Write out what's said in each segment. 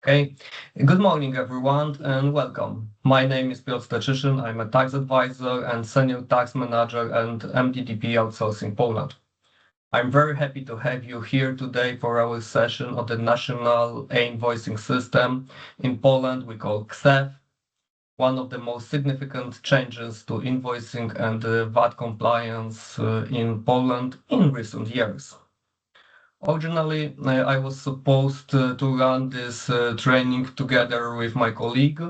Okay, good morning everyone and welcome. My name is Piotr Stachyshin. I'm a tax advisor and senior tax manager at MDDP Outsourcing Poland. I'm very happy to have you here today for our session on the national e-invoicing system in Poland we call KSeF, one of the most significant changes to invoicing and VAT compliance in Poland in recent years. Originally, I was supposed to run this training together with my colleague,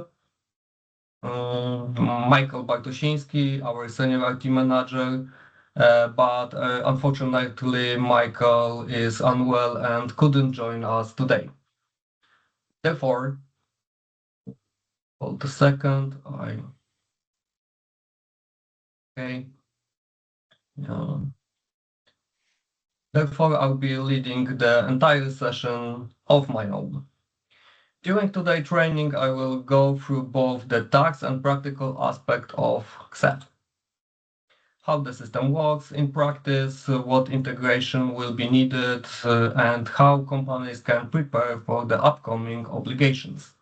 Michael Bartosiński, our senior IT manager, but unfortunately, Michael is unwell and couldn't join us today. Therefore, hold a second, okay. Therefore, I'll be leading the entire session of my own. During today's training, I will go through both the tax and practical aspect of KSeF. How the system works in practice, what integration will be needed, and how companies can prepare for the upcoming obligations.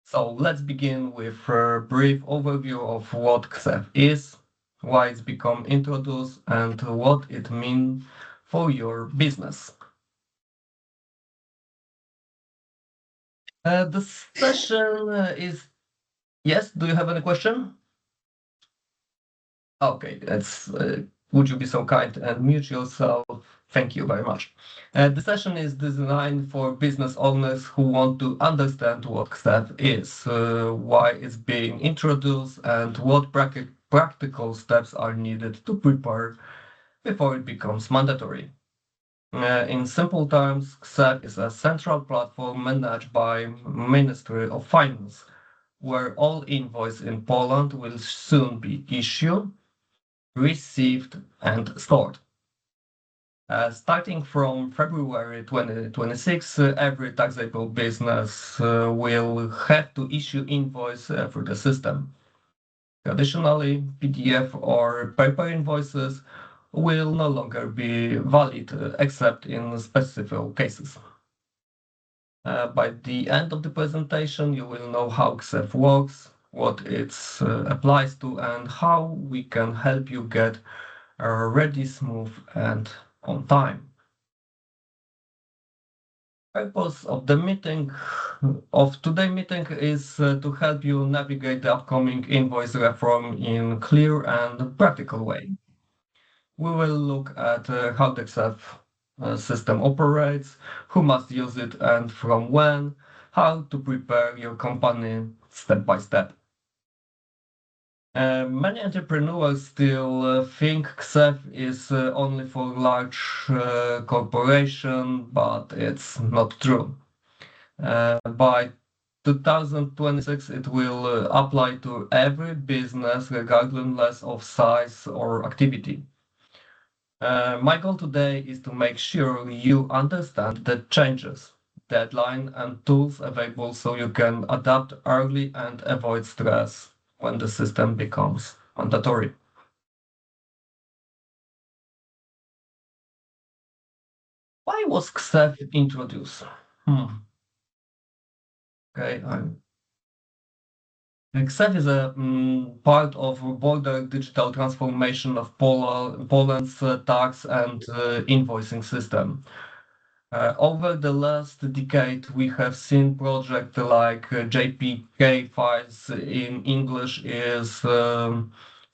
So let's begin with a brief overview of what KSeF is, why it's become introduced, and what it means for your business. The session is... Yes, do you have any question? Okay, would you be so kind and mute yourself? Thank you very much. The session is designed for business owners who want to understand what KSeF is, why it's being introduced, and what practical steps are needed to prepare before it becomes mandatory. In simple terms, KSeF is a central platform managed by Ministry of Finance, where all invoices in Poland will soon be issued, received, and stored. Starting from February 2026, every taxable business will have to issue invoice through the system. Traditionally, PDF or paper invoices will no longer be valid except in specific cases. By the end of the presentation, you will know how KSeF works, what it applies to, and how we can help you get ready, smooth, and on time. Purpose of the meeting of today's meeting is to help you navigate the upcoming invoice reform in clear and practical way. We will look at how the KSeF system operates, who must use it and from when, how to prepare your company step by step. Many entrepreneurs still think KSeF is only for large corporation, but it's not true. By 2026, it will apply to every business regardless of size or activity. My goal today is to make sure you understand the changes, deadline, and tools available so you can adapt early and avoid stress when the system becomes mandatory. Why was KSeF introduced? Okay, KSeF is a part of a broader digital transformation of Poland's tax and invoicing system. Over the last decade, we have seen projects like JPK files in English is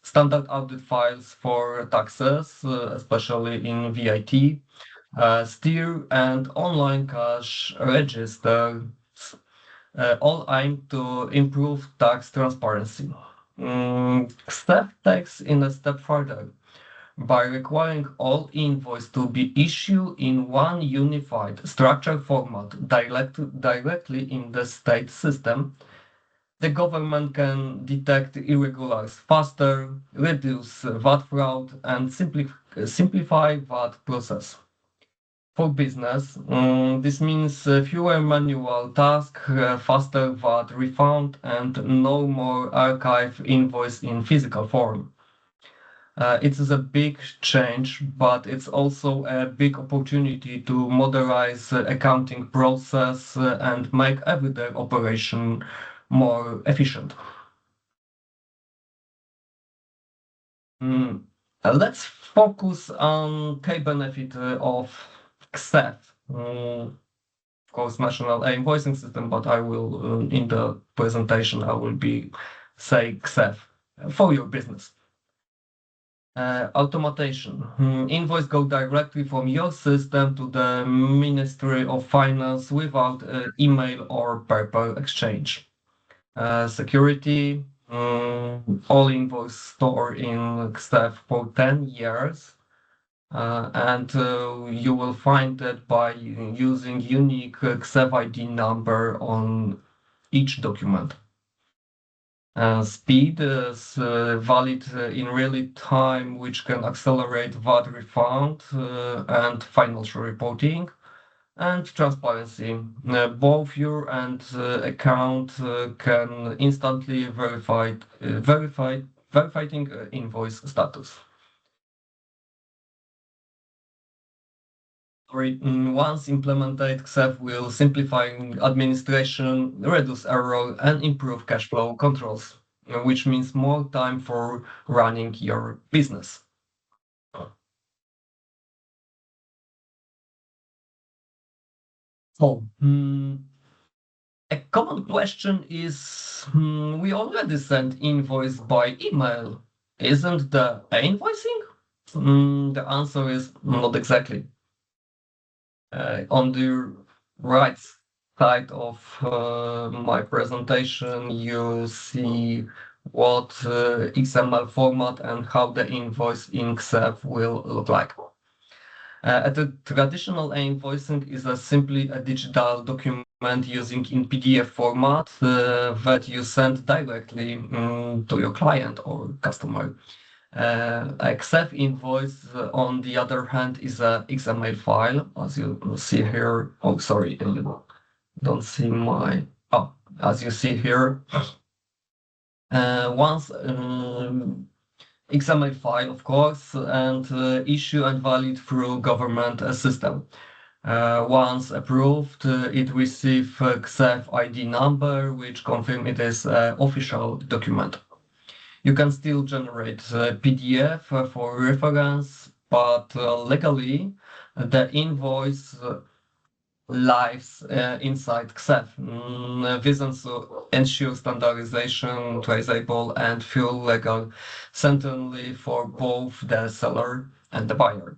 standard audit files for taxes, especially in VAT, steer and online cash registers, all aimed to improve tax transparency. KSeF takes in a step further by requiring all invoices to be issued in one unified structured format directly in the state system. The government can detect irregulars faster, reduce VAT fraud, and simplify VAT process. For business, this means fewer manual tasks, faster VAT refund, and no more archive invoice in physical form. It is a big change, but it's also a big opportunity to modernize accounting process and make everyday operation more efficient. Mm, let's focus on key benefit of KSeF. Of course, National E-Invoicing System, but I will, in the presentation, I will be say KSeF for your business. Automation. Invoice go directly from your system to the Ministry of Finance without email or paper exchange. Security. All invoice stored in KSeF for 10 years. And you will find that by using unique KSeF ID number on each document. Speed is valid in real time, which can accelerate VAT refund and financial reporting, and transparency. Both your and account can instantly verifying invoice status. Once implemented, KSeF will simplify administration, reduce error, and improve cash flow controls, which means more time for running your business. So, a common question is, we already sent invoice by email. Isn't the invoicing? The answer is not exactly. On the right side of my presentation, you see what XML format and how the invoice in KSeF will look like. The traditional invoicing is simply a digital document using in PDF format that you send directly to your client or customer. A KSeF invoice, on the other hand, is a XML file, as you see here. Oh, sorry, you don't see my. Oh, as you see here, once XML file, of course, and issue and valid through government system. Once approved, it receives KSeF ID number, which confirm it is an official document. You can still generate PDF for reference, but legally, the invoice lives inside KSeF. This ensures standardization, traceable, and full legal certainty for both the seller and the buyer.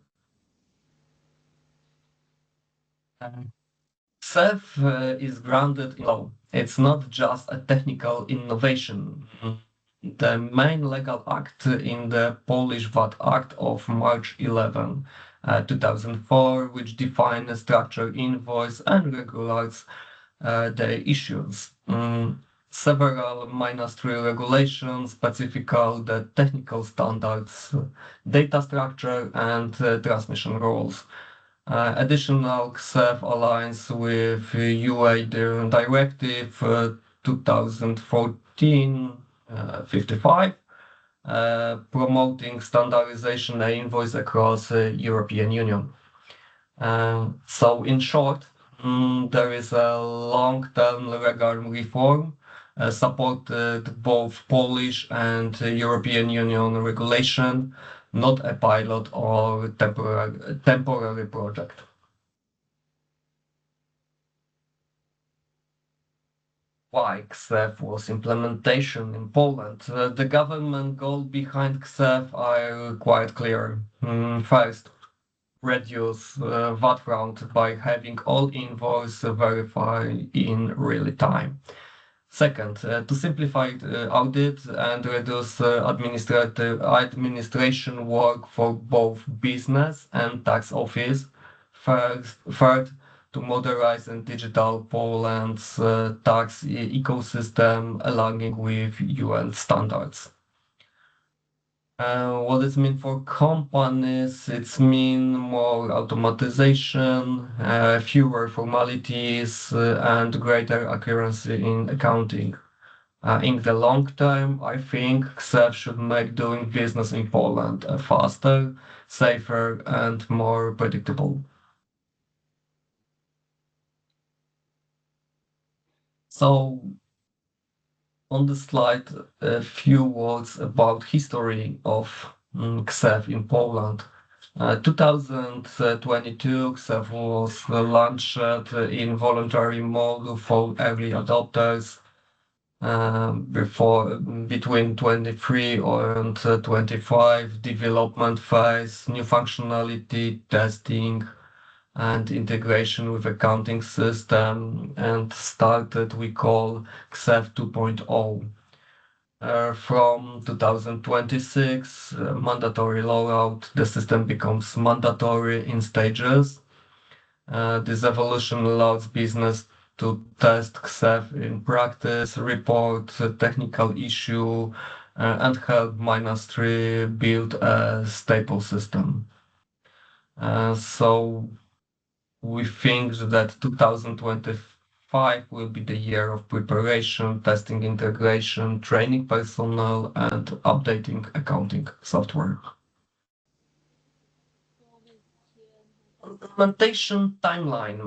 KSeF is grounded in law. It's not just a technical innovation. The main legal act in the Polish VAT Act of March 11, 2004, which defines a structured invoice and regulates the issues. Several ministry regulations specify the technical standards, data structure, and transmission rules. Additional KSeF aligns with UA Directive 2014-55, promoting standardization and invoice across European Union. So in short, there is a long-term legal reform supported both Polish and European Union regulation, not a pilot or temporary project. Why KSeF was implementation in Poland? The government goal behind KSeF are quite clear. First, reduce VAT fraud by having all invoices verified in real time. Second, to simplify audit and reduce administration work for both business and tax office. Third, to modernize and digital Poland's tax ecosystem aligning with UN standards. What it mean for companies? It's mean more automatization, fewer formalities, and greater accuracy in accounting. In the long term, I think KSeF should make doing business in Poland faster, safer, and more predictable. So on the slide, a few words about history of KSeF in Poland. 2022, KSeF was launched in voluntary mode for early adopters. Before between 23 and 25, development phase, new functionality, testing, and integration with accounting system, and started we call KSeF 2.0. From 2026, mandatory rollout, the system becomes mandatory in stages. This evolution allows business to test KSeF in practice, report a technical issue, and help ministry build a stable system. So we think that 2025 will be the year of preparation, testing integration, training personnel, and updating accounting software. Implementation timeline.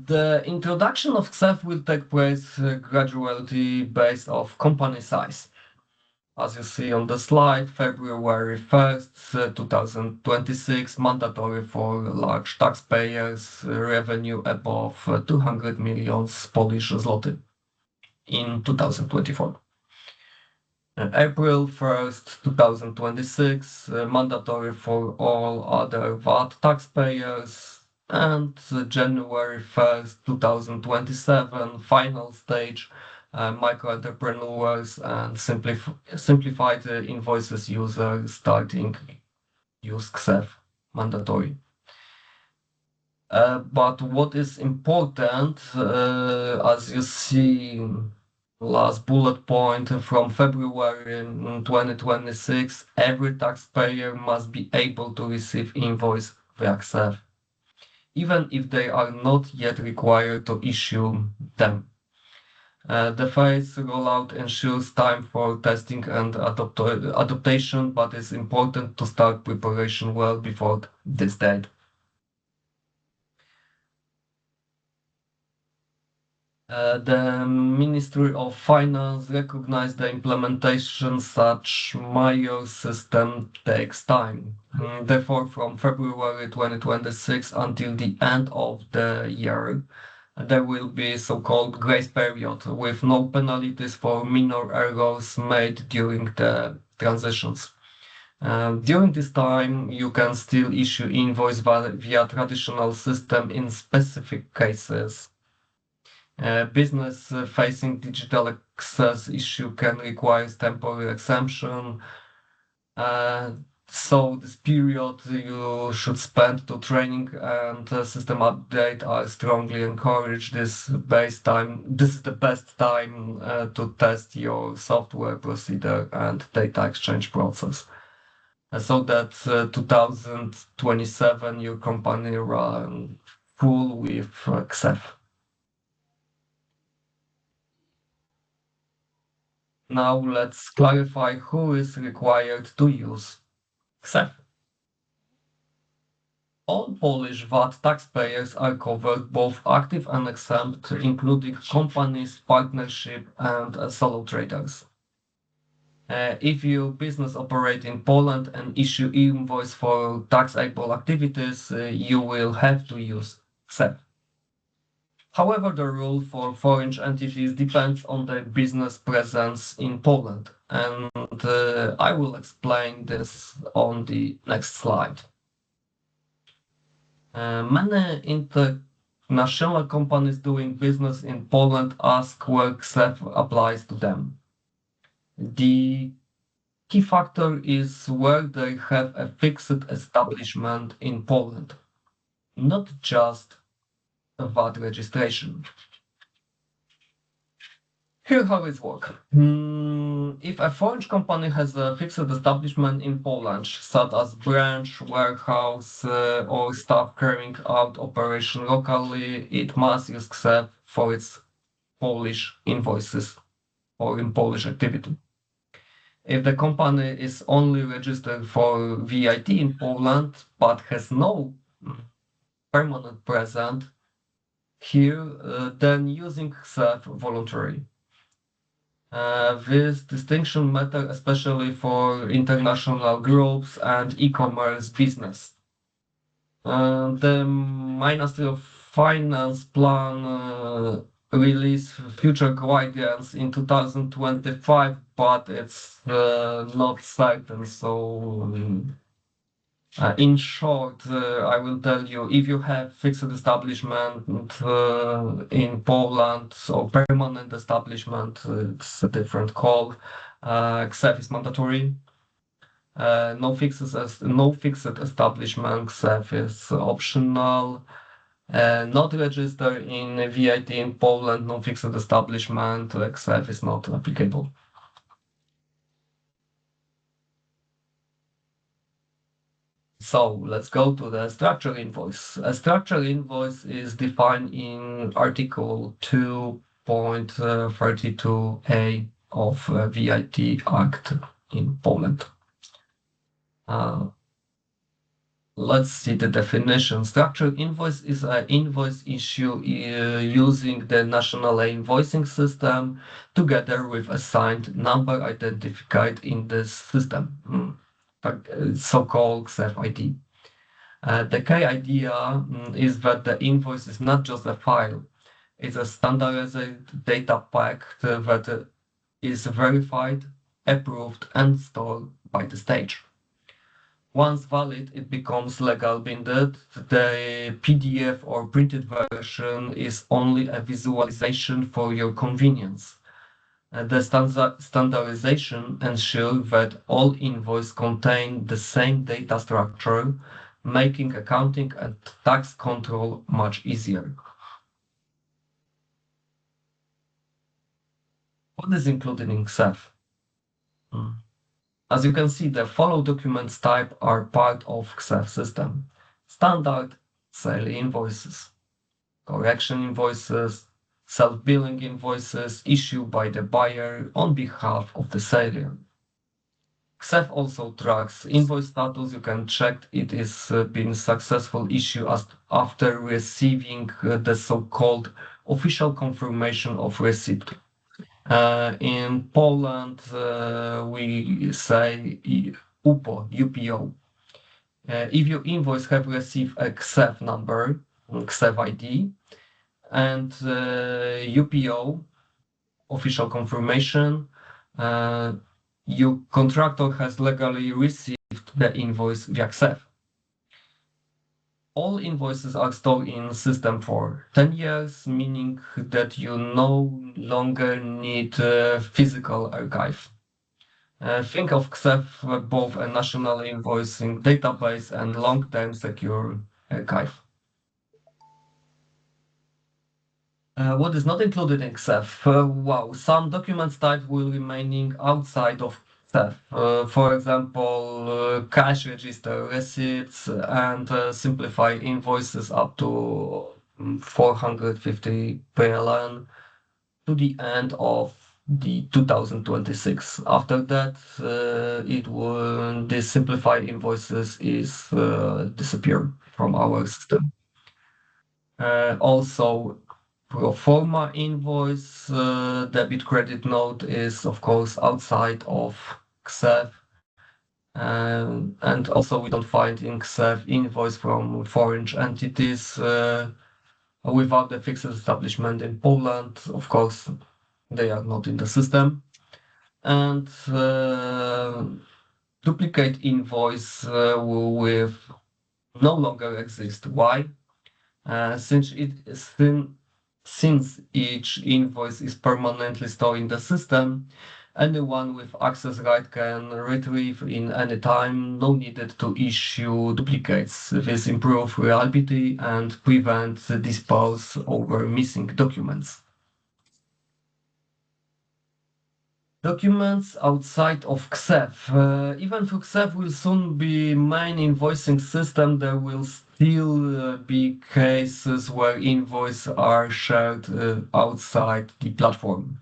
The introduction of KSeF will take place gradually based off company size. As you see on the slide, February 1st, 2026, mandatory for large taxpayers, revenue above 200 million Polish zloty in 2024. April 1st, 2026, mandatory for all other VAT taxpayers, and January 1st, 2027, final stage, micro entrepreneurs and simplified invoices users starting use KSeF mandatory. But what is important, as you see, last bullet point from February 2026, every taxpayer must be able to receive invoice via KSeF, even if they are not yet required to issue them. The phase rollout ensures time for testing and adaptation, but it's important to start preparation well before this date. The Ministry of Finance recognized the implementation such major system takes time. Therefore, from February 2026 until the end of the year, there will be so-called grace period with no penalties for minor errors made during the transitions. During this time, you can still issue invoice via traditional system in specific cases. Business facing digital access issue can require temporary exemption. So this period you should spend to training and system update are strongly encouraged. This is the best time to test your software procedure and data exchange process. So that 2027 your company run full with KSeF. Now let's clarify who is required to use KSeF. All Polish VAT taxpayers are covered, both active and exempt, including companies, partnership, and solo traders. If your business operates in Poland and issue invoice for taxable activities, you will have to use KSeF. However, the rule for foreign entities depends on their business presence in Poland, and I will explain this on the next slide. Many international companies doing business in Poland ask where KSeF applies to them. The key factor is where they have a fixed establishment in Poland, not just a VAT registration. Here how it works. If a foreign company has a fixed establishment in Poland, such as branch, warehouse, or staff carrying out operation locally, it must use KSeF for its Polish invoices. or in Polish activity. If the company is only registered for VAT in Poland but has no permanent presence here, then using KSeF voluntary. This distinction matters especially for international groups and e-commerce business. The Ministry of Finance plan release future guidance in 2025, but it's not certain. So, in short, I will tell you, if you have fixed establishment in Poland or permanent establishment, it's a different call. KSeF is mandatory. No fixed establishment, KSeF is optional. Not registered in VAT in Poland, no fixed establishment, KSeF is not applicable. So let's go to the structured invoice. A structured invoice is defined in Article 2.32a of VAT Act in Poland. Let's see the definition. Structured invoice is an invoice issue using the national invoicing system together with assigned number identified in this system, so-called KSeF ID. The key idea is that the invoice is not just a file, it's a standardized data pack that is verified, approved, and stored by the stage. Once valid, it becomes legal binded. The PDF or printed version is only a visualization for your convenience. The standardization ensures that all invoices contain the same data structure, making accounting and tax control much easier. What is included in KSeF? As you can see, the follow documents type are part of KSeF system. Standard sale invoices, correction invoices, self-billing invoices issued by the buyer on behalf of the seller. KSeF also tracks invoice status. You can check it is been successful issue after receiving the so-called official confirmation of receipt. In Poland, we say UPO, UPO. If your invoice have received a KSeF number, KSeF ID, and UPO, official confirmation, your contractor has legally received the invoice via KSeF. All invoices are stored in system for 10 years, meaning that you no longer need a physical archive. Think of KSeF both a national invoicing database and long-term secure archive. What is not included in KSeF? Wow, some documents type will remaining outside of KSeF. For example, cash register receipts and simplify invoices up to 450 PLN to the end of the 2026. After that, the simplified invoices is disappear from our system. Also, pro forma invoice, debit credit note is of course outside of KSeF. And also we don't find in KSeF invoice from foreign entities without the fixed establishment in Poland. Of course, they are not in the system. And duplicate invoice with no longer exist. Why? Since each invoice is permanently stored in the system, anyone with access right can retrieve in any time, no needed to issue duplicates. This improves reliability and prevents disputes over missing documents. Documents outside of KSeF. Even though KSeF will soon be main invoicing system, there will still be cases where invoices are shared outside the platform.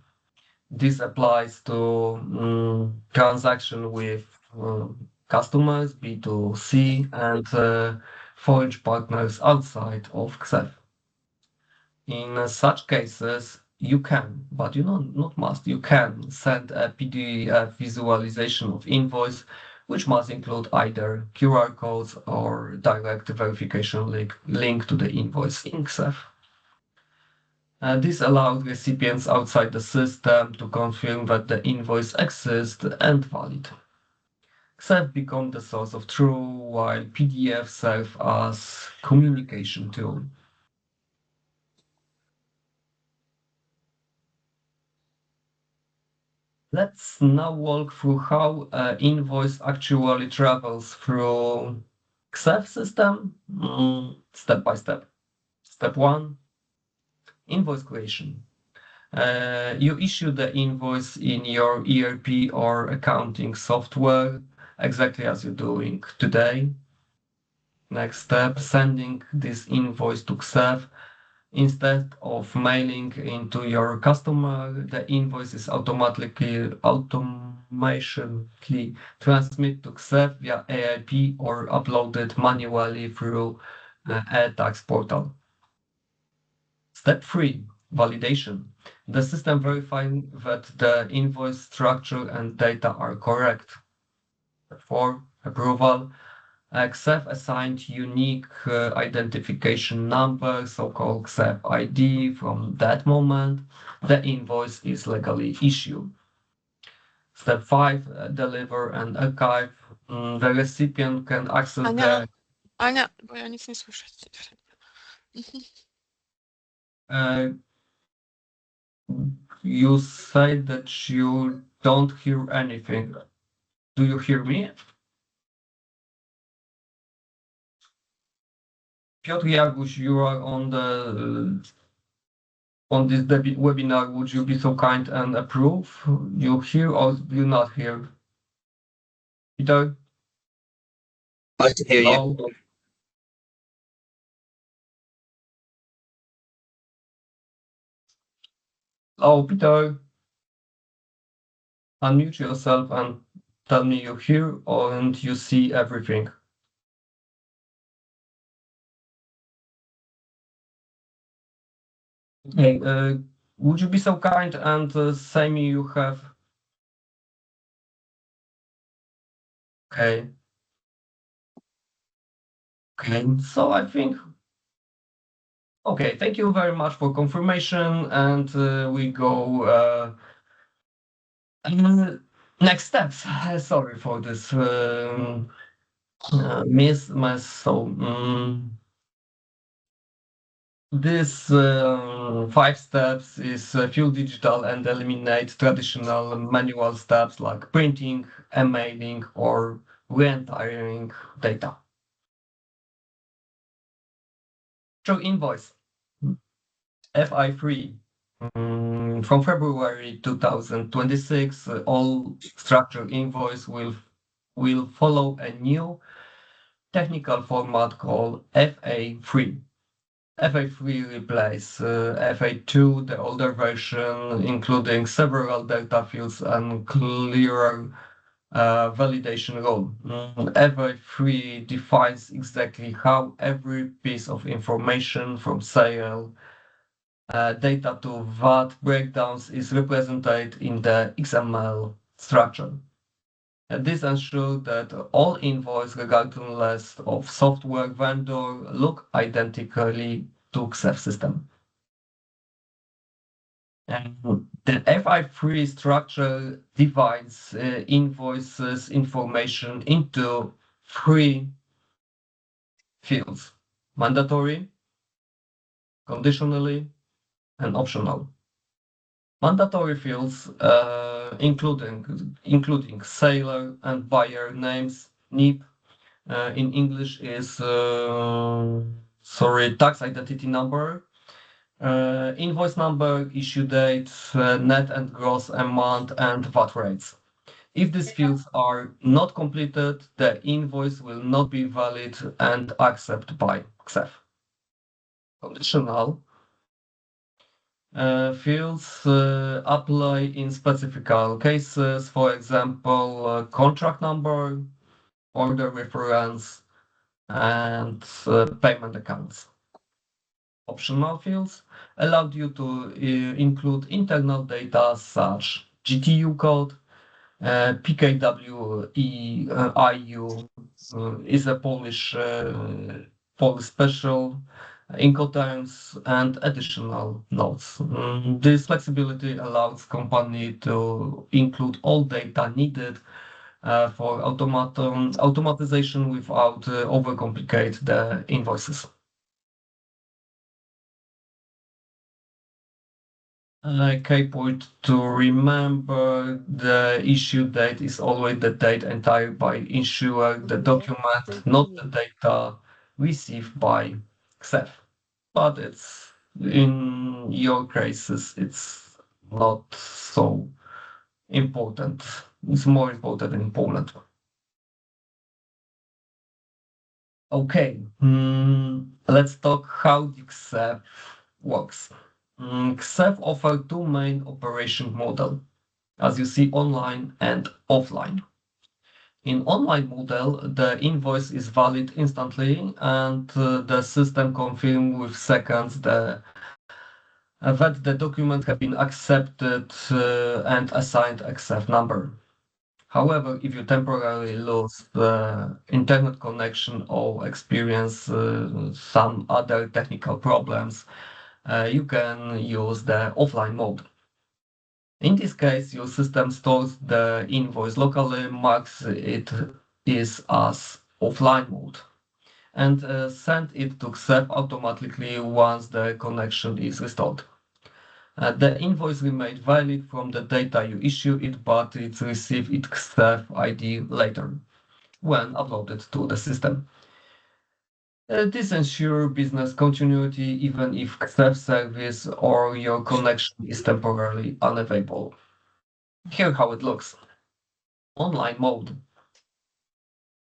This applies to transaction with customers, B2C, and foreign partners outside of KSeF. In such cases, you can, but not must, you can send a PDF visualization of invoice, which must include either QR codes or direct verification link to the invoice in KSeF. This allowed recipients outside the system to confirm that the invoice exists and valid. KSeF become the source of truth, while PDF serve as communication tool. Let's now walk through how an invoice actually travels through KSeF system, step by step. Step 1, invoice creation. You issue the invoice in your ERP or accounting software, exactly as you're doing today. Next step, sending this invoice to KSeF. Instead of mailing into your customer, the invoice is automatically transmitted to KSeF via AIP or uploaded manually through a tax portal. Step 3, validation. The system verifying that the invoice structure and data are correct. 4, approval. KSeF assigned unique identification number, so-called KSeF ID. From that moment, the invoice is legally issued. Step 5, deliver and archive. The recipient can access the... Аня, я nic nie słyszę. You say that you don't hear anything. Do you hear me? Piotr Jaguś, you are on this webinar. Would you be so kind and approve? You hear or you not hear? Peter? I can hear you. Hello? Oh, Peter, unmute yourself and tell me you hear and you see everything. Okay, would you be so kind and say me you have... Okay. Okay, so I think... Okay, thank you very much for confirmation, and we go... next steps. Sorry for this mess. So this 5 steps is full digital and eliminate traditional manual steps like printing, emailing, or re-entering data. Show invoice FI3. From February 2026, all structured invoice will follow a new technical format called FA3. FA3 replaces FA2, the older version, including several data fields and clearer validation rule. FA3 defines exactly how every piece of information from sale data to VAT breakdowns is represented in the XML structure. This ensures that all invoices, regardless of software vendor, look identically to KSeF system. And the FI3 structure divides invoices information into 3 fields: mandatory, conditionally, and optional. Mandatory fields including seller and buyer names, NIP, in English is tax identity number, invoice number, issue date, net and gross amount, and VAT rates. If these fields are not completed, the invoice will not be valid and accepted by KSeF. Conditional. Fields apply in specific cases, for example, contract number, order reference, and payment accounts. Optional fields allowed you to include internal data such GTU code, PKWEIU is a Polish special, Incoterms, and additional nodes. This flexibility allows company to include all data needed for automatization without overcomplicate the invoices. Key point to remember, the issue date is always the date entered by issuer the document, not the data received by KSeF. But it's in your cases, it's not so important. It's more important in Poland. Okay, let's talk how the KSeF works. KSeF offers two main operation models, as you see, online and offline. In online model, the invoice is valid instantly and the system confirms with seconds that the document has been accepted and assigned a KSeF number. However, if you temporarily lose the internet connection or experience some other technical problems, you can use the offline mode. In this case, your system stores the invoice locally, marks it is as offline mode, and send it to KSeF automatically once the connection is restored. The invoice remains valid from the data you issue it, but it receives its KSeF ID later when uploaded to the system. This ensures business continuity even if KSeF service or your connection is temporarily unavailable. Here how it looks. Online mode.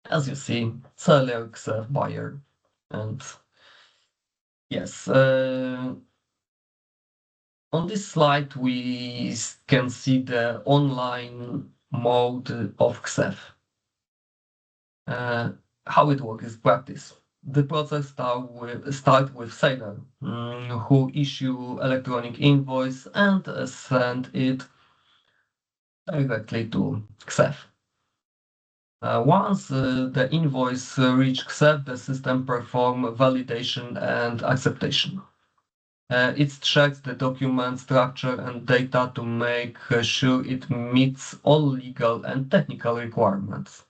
As you see, seller, KSeF, buyer, and yes, on this slide we can see the online mode of KSeF. How it works is practice. The process start with seller who issue electronic invoice and send it directly to KSeF. Once the invoice reach KSeF, the system perform validation and acceptation. It checks the document structure and data to make sure it meets all legal and technical requirements.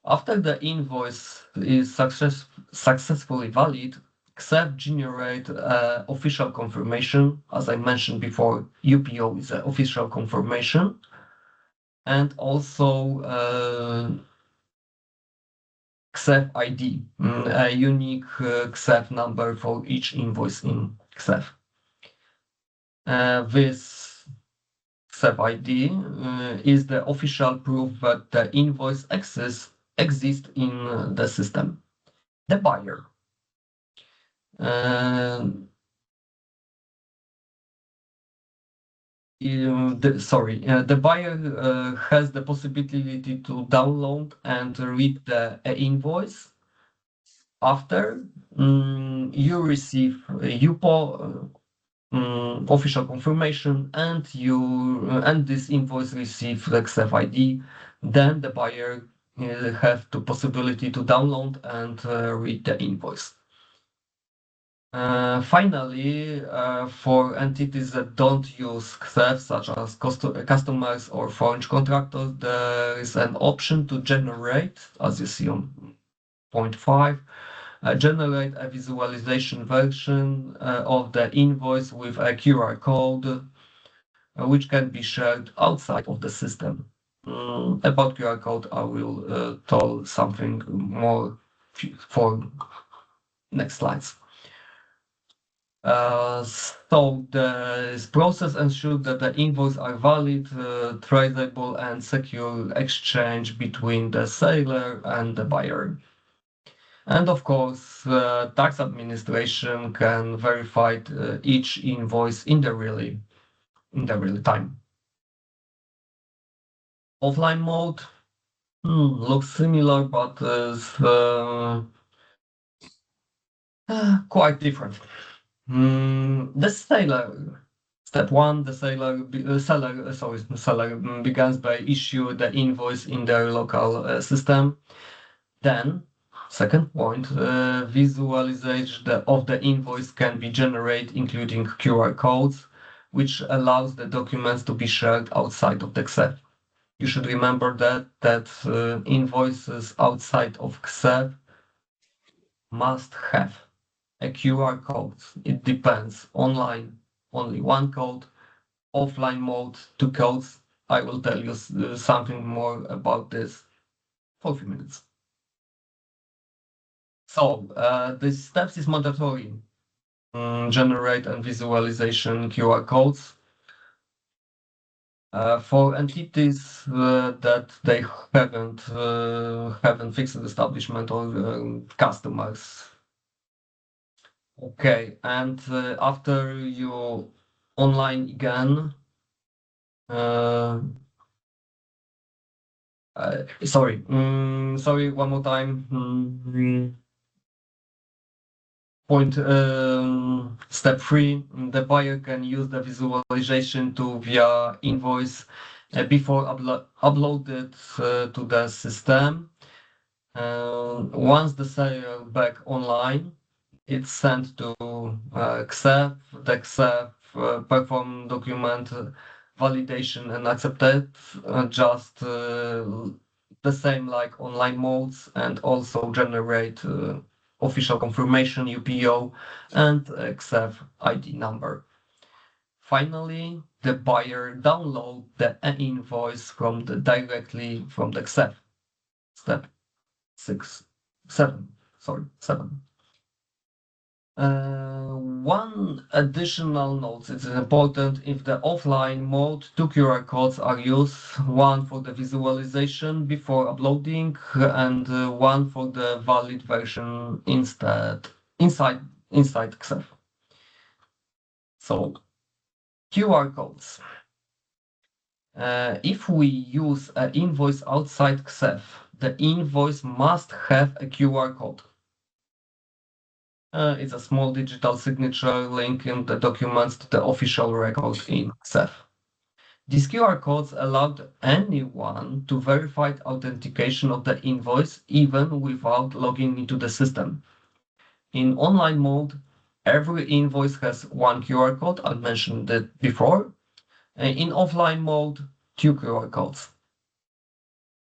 After the invoice is successfully valid, KSeF generate official confirmation. As I mentioned before, UPO is an official confirmation, and also KSeF ID, a unique KSeF number for each invoice in KSeF. This KSeF ID is the official proof that the invoice exists in the system. The buyer. The buyer has the possibility to download and read the invoice. After you receive UPO official confirmation and this invoice receive the KSeF ID, then the buyer have the possibility to download and read the invoice. Finally, for entities that don't use KSeF, such as customers or foreign contractors, there is an option to generate, as you see on point 5, generate a visualization version of the invoice with a QR code, which can be shared outside of the system. About QR code, I will tell something more for next slides. So this process ensures that the invoices are valid, traceable, and secure exchange between the seller and the buyer. And of course, tax administration can verify each invoice in the real time. Offline mode looks similar, but is quite different. The seller, step one, the seller begins by issue the invoice in their local system. Then, second point, visualization of the invoice can be generated, including QR codes, which allows the documents to be shared outside of the KSeF. You should remember that invoices outside of KSeF must have a QR code. It depends. Online, only one code. Offline mode, two codes. I will tell you something more about this for a few minutes. So the steps is mandatory. Generate and visualization QR codes for entities that they haven't fixed establishment or customers. Okay, and after you online again, sorry, one more time. Point step 3, the buyer can use the visualization to via invoice before uploaded to the system. Once the sale back online, it's sent to KSeF. The KSeF perform document validation and accepted just the same like online modes, and also generate official confirmation UPO and KSeF ID number. Finally, the buyer download the invoice directly from the KSeF. Step 7. One additional note, it's important if the offline mode, two QR codes are used, one for the visualization before uploading and one for the valid version inside KSeF. So QR codes. If we use an invoice outside KSeF, the invoice must have a QR code. It's a small digital signature linking the documents to the official record in KSeF. These QR codes allowed anyone to verify authentication of the invoice even without logging into the system. In online mode, every invoice has one QR code. I mentioned it before. In offline mode, two QR codes.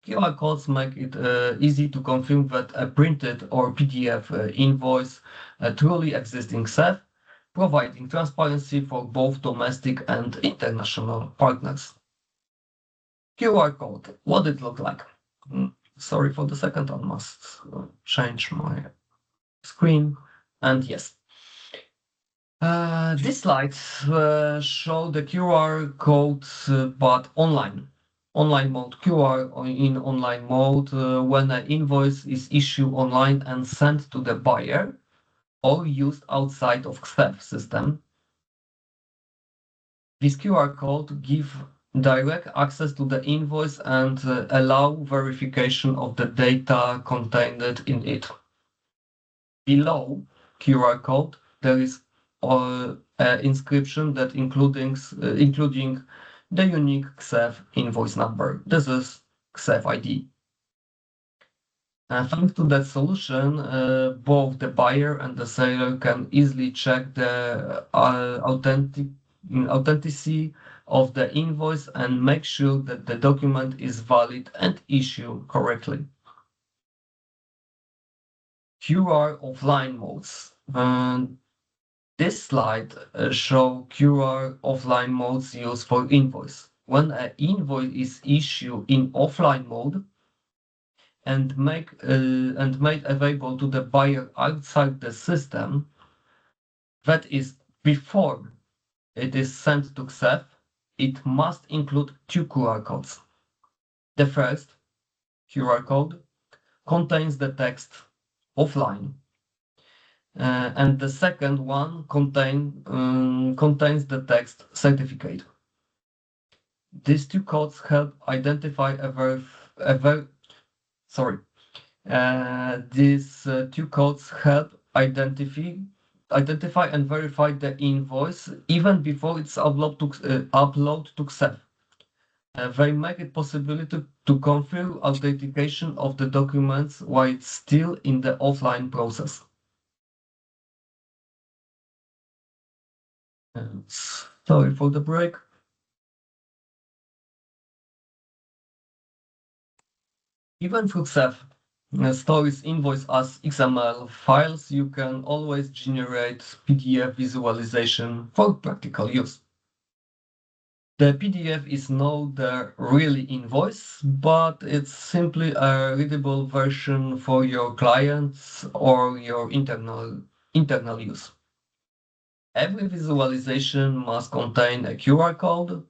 QR codes make it easy to confirm that a printed or PDF invoice truly exists in KSeF, providing transparency for both domestic and international partners. QR code, what it look like? Sorry for the second, I must change my screen. And yes, these slides show the QR code, but online. Online mode QR or in online mode when an invoice is issued online and sent to the buyer or used outside of KSeF system. This QR code give direct access to the invoice and allow verification of the data contained in it. Below QR code, there is an inscription that including the unique KSeF invoice number. This is KSeF ID. Thanks to that solution, both the buyer and the seller can easily check the authenticity of the invoice and make sure that the document is valid and issued correctly. QR offline modes. This slide shows QR offline modes used for invoice. When an invoice is issued in offline mode and made available to the buyer outside the system, that is before it is sent to KSeF, it must include two QR codes. The first QR code contains the text offline. And the second one contains the text certificate. These two codes help identify sorry. These two codes help identify and verify the invoice even before it's upload to KSeF. They make it possible to confirm authentication of the documents while it's still in the offline process. Sorry for the break. Even through KSeF stores invoice as XML files, you can always generate PDF visualization for practical use. The PDF is not the real invoice, but it's simply a readable version for your clients or your internal use. Every visualization must contain a QR code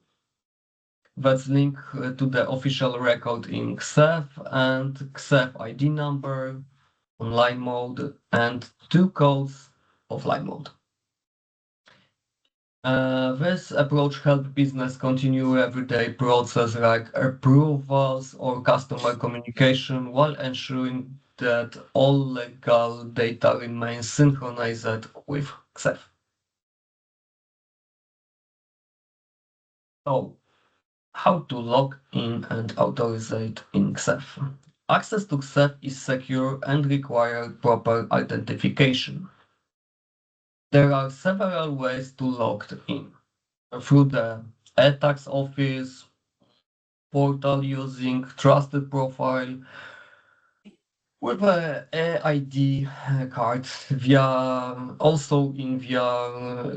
that's linked to the official record in KSeF and KSeF ID number, online mode, and two codes offline mode. This approach helps business continue everyday process like approvals or customer communication while ensuring that all legal data remains synchronized with KSeF. So, how to log in and authorize in KSeF? Access to KSeF is secure and requires proper identification. There are several ways to log in through the e-tax office portal using trusted profile with a ID card via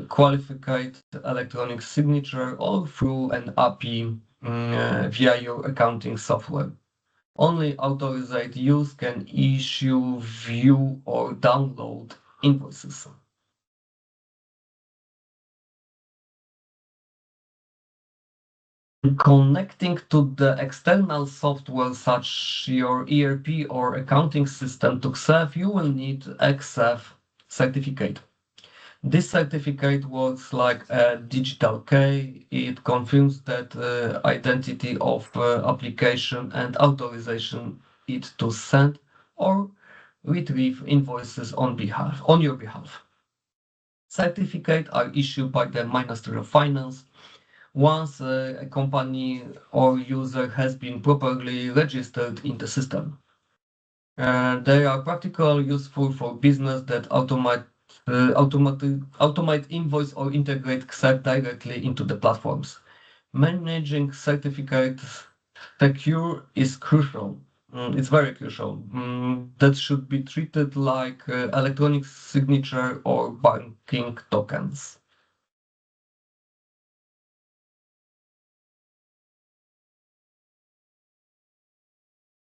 qualified electronic signature or through an API via your accounting software. Only authorized use can issue, view, or download invoices. Connecting to the external software such your ERP or accounting system to KSeF, you will need a KSeF certificate. This certificate works like a digital key. It confirms that identity of application and authorization it to send or retrieve invoices on your behalf. Certificates are issued by the Ministry of Finance once a company or user has been properly registered in the system. They are practically useful for business that automate invoice or integrate KSeF directly into the platforms. Managing certificates secure is crucial. It's very crucial. That should be treated like electronic signature or banking tokens.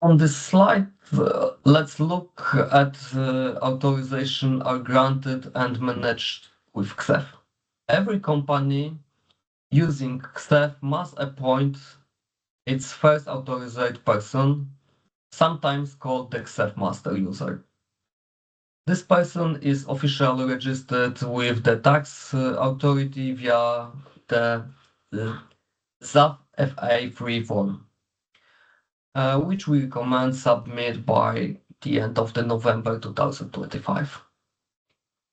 On this slide, let's look at authorization are granted and managed with KSeF. Every company using KSeF must appoint its first authorized person, sometimes called the KSeF master user. This person is officially registered with the tax authority via the ZAF FA3 form, which we recommend submit by the end of the November 2025.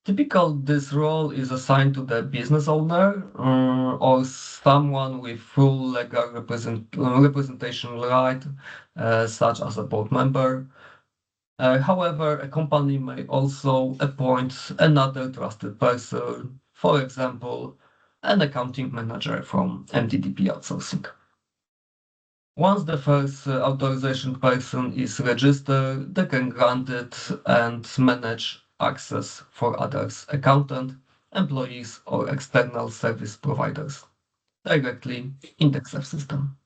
Typical, this role is assigned to the business owner or someone with full legal representation right, such as a board member. However, a company may also appoint another trusted person, for example, an accounting manager from MDDP outsourcing. Once the first authorization person is registered, they can grant it and manage access for others, accountant, employees, or external service providers directly in the KSeF system.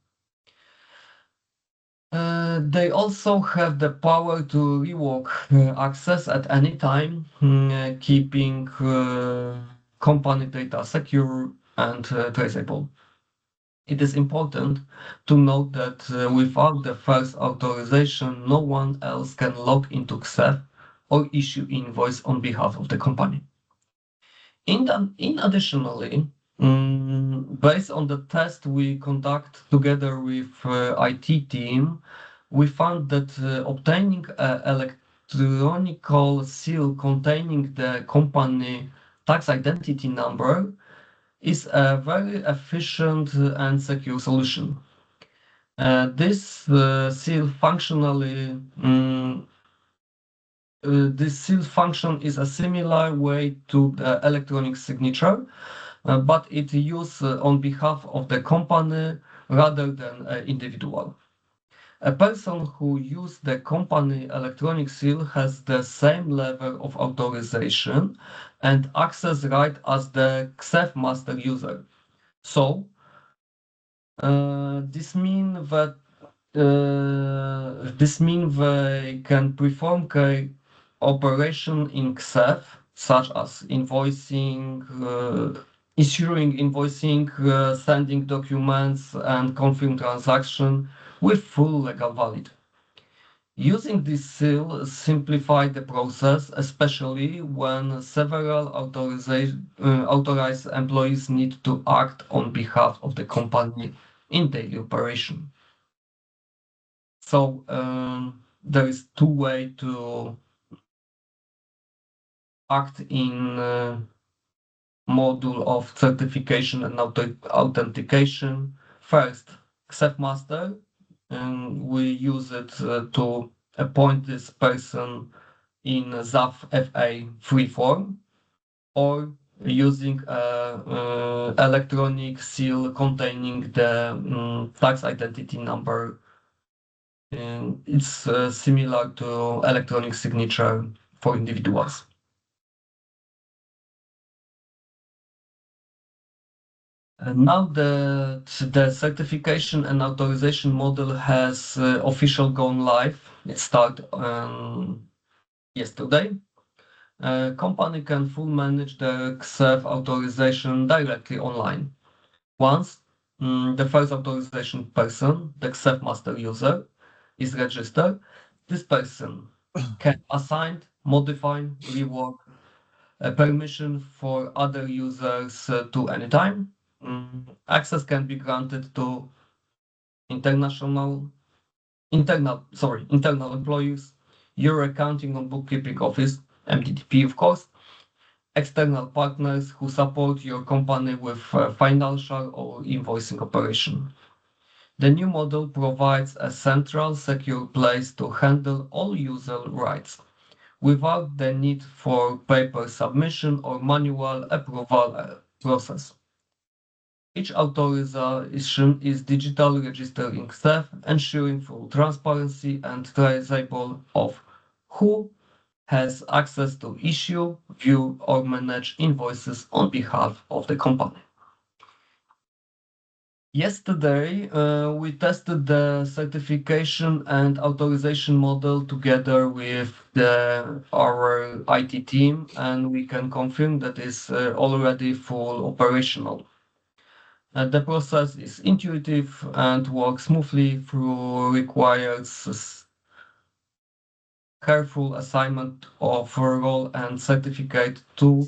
They also have the power to revoke access at any time, keeping company data secure and traceable. It is important to note that without the first authorization, no one else can log into KSeF or issue invoice on behalf of the company. Additionally, based on the test we conduct together with IT team, we found that obtaining an electronic seal containing the company tax identity number is a very efficient and secure solution. This seal function is a similar way to the electronic signature, but it used on behalf of the company rather than an individual. A person who uses the company electronic seal has the same level of authorization and access right as the KSeF master user. So, this means that they can perform operation in KSeF, such as invoicing, issuing invoicing, sending documents, and confirming transaction with full legal valid. Using this seal simplifies the process, especially when several authorized employees need to act on behalf of the company in daily operation. So there is two ways to act in module of certification and authentication. First, KSeF master, and we use it to appoint this person in ZAF FA free form, or using electronic seal containing the tax identity number. And it's similar to electronic signature for individuals. Now that the certification and authorization model has official gone live, it started yesterday. Company can full manage the KSeF authorization directly online. Once the first authorization person, the KSeF master user, is registered, this person can assign, modify, rework a permission for other users to any time. Access can be granted to internal employees, your accounting and bookkeeping office, MDDP of course, external partners who support your company with financial or invoicing operation. The new model provides a central, secure place to handle all user rights without the need for paper submission or manual approval process. Each authorization is digital registered in KSeF, ensuring full transparency and traceable of who has access to issue, view, or manage invoices on behalf of the company. Yesterday, we tested the certification and authorization model together with our IT team, and we can confirm that it's already full operational. The process is intuitive and works smoothly through requires careful assignment of role and certificate to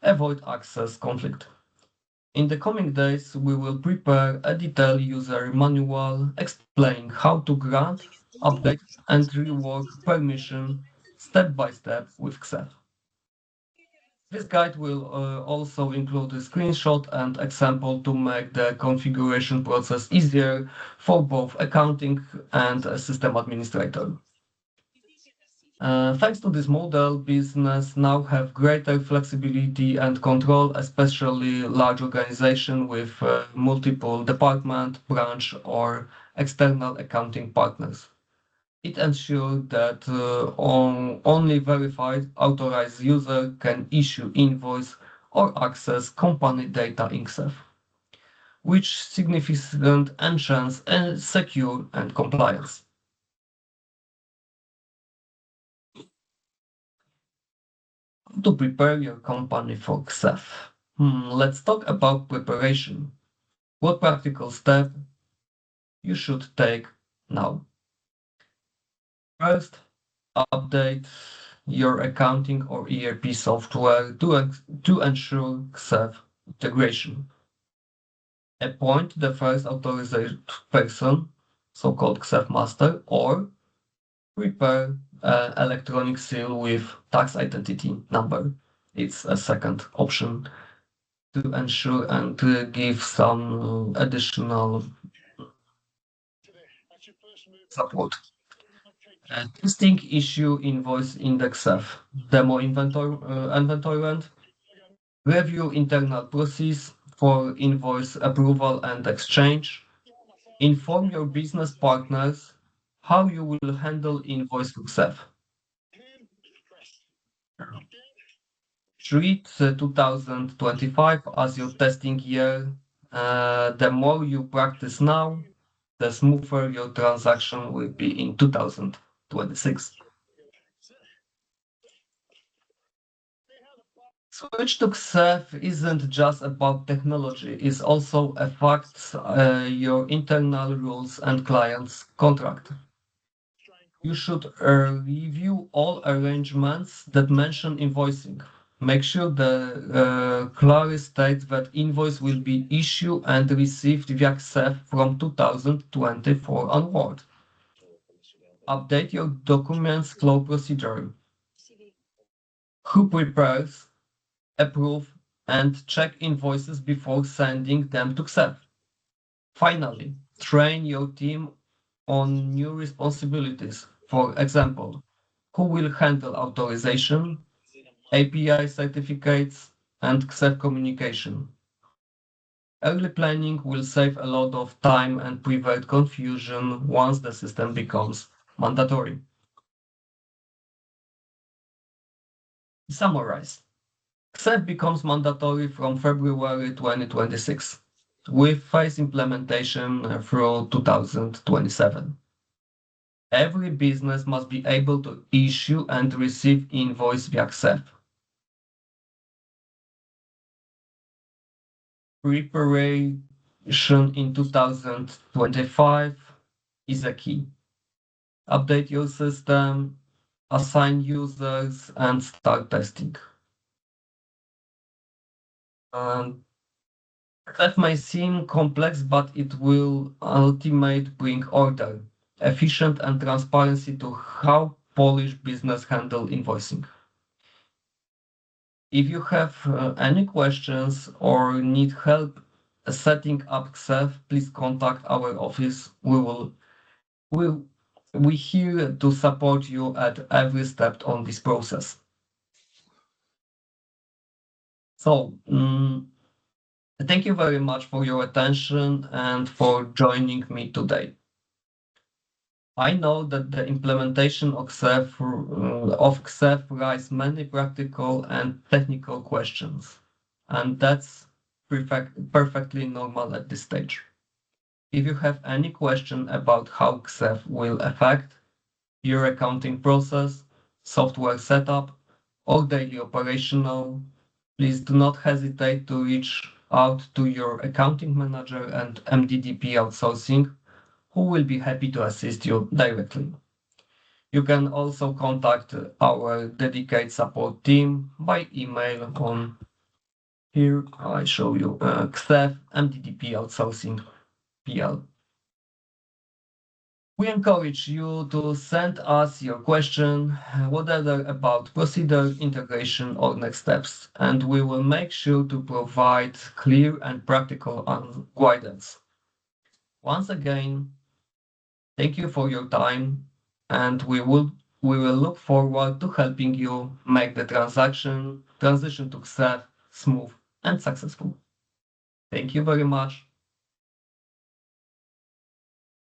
avoid access conflict. In the coming days, we will prepare a detailed user manual explaining how to grant, update, and rework permission step by step with KSeF. This guide will also include a screenshot and example to make the configuration process easier for both accounting and a system administrator. Thanks to this model, business now have greater flexibility and control, especially large organization with multiple department, branch, or external accounting partners. It ensures that only verified authorized user can issue invoice or access company data in KSeF, which significantly enhance secure and compliance. To prepare your company for KSeF. Let's talk about preparation. What practical step you should take now? First, update your accounting or ERP software to ensure KSeF integration. Appoint the first authorized person, so-called KSeF master, or prepare an electronic seal with tax identity number. It's a second option to ensure and to give some additional support. Testing issue invoice index KSeF. Demo inventory review internal process for invoice approval and exchange. Inform your business partners how you will handle invoice KSeF. Treat 2025 as your testing year. The more you practice now, the smoother your transaction will be in 2026. Switch to KSeF isn't just about technology, it's also affects your internal rules and client's contract. You should review all arrangements that mention invoicing. Make sure the clearly states that invoice will be issued and received via KSeF from 2024 onward. Update your documents flow procedure. Who prepares, approve, and check invoices before sending them to KSeF. Finally, train your team on new responsibilities. For example, who will handle authorization, API certificates, and KSeF communication. Early planning will save a lot of time and prevent confusion once the system becomes mandatory. Summarize. KSeF becomes mandatory from February 2026, with phase implementation through 2027. Every business must be able to issue and receive invoice via KSeF. Preparation in 2025 is a key. Update your system, assign users, and start testing. That may seem complex, but it will ultimately bring order, efficient, and transparency to how Polish business handle invoicing. If you have any questions or need help setting up KSeF, please contact our office. We here to support you at every step on this process. So, thank you very much for your attention and for joining me today. I know that the implementation of KSeF raises many practical and technical questions, and that's perfectly normal at this stage. If you have any question about how KSeF will affect your accounting process, software setup, or daily operational, please do not hesitate to reach out to your accounting manager and MDDP outsourcing, who will be happy to assist you directly. You can also contact our dedicated support team by email on here. I show you KSeF MDDP outsourcing PL. We encourage you to send us your question, whatever about procedure, integration, or next steps, and we will make sure to provide clear and practical guidance. Once again, thank you for your time, and we will look forward to helping you make the transition to KSeF smooth and successful. Thank you very much.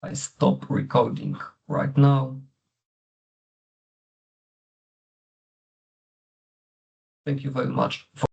I stop recording right now. Thank you very much for